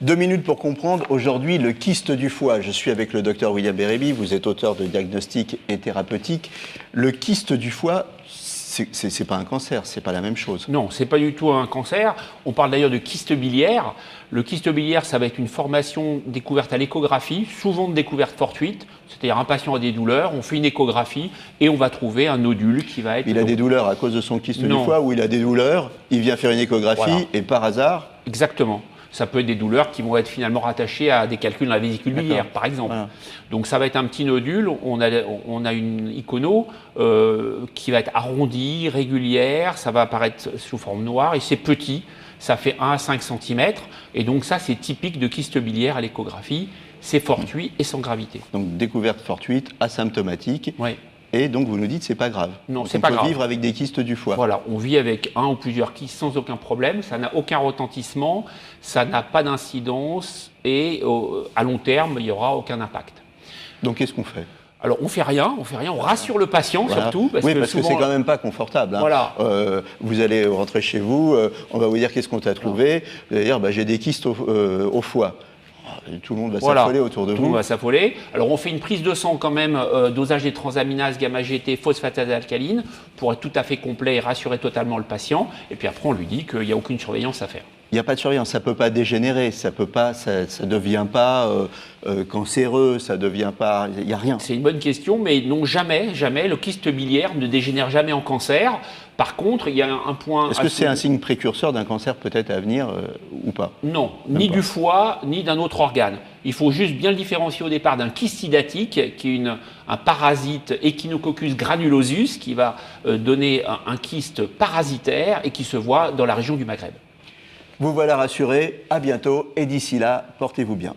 2 minutes pour comprendre aujourd'hui le kyste du foie. Je suis avec le docteur William Bérébi, vous êtes auteur de Diagnostic et Thérapeutique. Le kyste du foie, c'est pas un cancer, c'est pas la même chose. Non, c'est pas du tout un cancer. On parle d'ailleurs de kyste biliaire. Le kyste biliaire, ça va être une formation découverte à l'échographie, souvent de découverte fortuite. C'est-à-dire un patient a des douleurs, on fait une échographie et on va trouver un nodule qui va être... Il a des douleurs à cause de son kyste du foie ou il a des douleurs, il vient faire une échographie et par hasard... Exactement. Ça peut être des douleurs qui vont être finalement rattachées à des calculs dans la vésicule biliaire, par exemple. Voilà. Donc ça va être un petit nodule, on a une icono qui va être arrondie, régulière, ça va apparaître sous forme noire et c'est petit, ça fait 1 à 5 cm. Et donc ça, c'est typique de kyste biliaire à l'échographie, c'est fortuit et sans gravité. Donc découverte fortuite, asymptomatique. Oui. Et donc vous nous dites c'est pas grave. Non, c'est pas grave. On peut vivre avec des kystes du foie. Voilà, on vit avec un ou plusieurs kystes sans aucun problème, ça n'a aucun retentissement, ça n'a pas d'incidence et à long terme, il n'y aura aucun impact. Donc qu'est-ce qu'on fait ? Alors on fait rien, on rassure le patient surtout. Parce que c'est quand même pas confortable. Hein. Voilà. Vous allez rentrer chez vous, on va vous dire qu'est-ce qu'on t'a trouvé, vous allez dire bah, j'ai des kystes au foie. Tout le monde va s'affoler autour de vous. Tout le monde va s'affoler. Alors on fait une prise de sang quand même, dosage des transaminases, gamma-GT, phosphatase alcaline, pour être tout à fait complet et rassurer totalement le patient. Et puis après on lui dit qu'il n'y a aucune surveillance à faire. Il n'y a pas de surveillance, ça ne peut pas dégénérer, ça ne devient pas cancéreux, ça ne devient pas... Il n'y a rien. C'est une bonne question, mais non, jamais, le kyste biliaire ne dégénère jamais en cancer. Par contre, il y a un point... Est-ce que c'est un signe précurseur d'un cancer peut-être à venir ou pas? Non, ni du foie, ni d'un autre organe. Il faut juste bien le différencier au départ d'un kyste hydatique, qui est un parasite Echinococcus granulosus, qui va donner un kyste parasitaire et qui se voit dans la région du Maghreb. Vous voilà rassuré, à bientôt et d'ici là, portez-vous bien.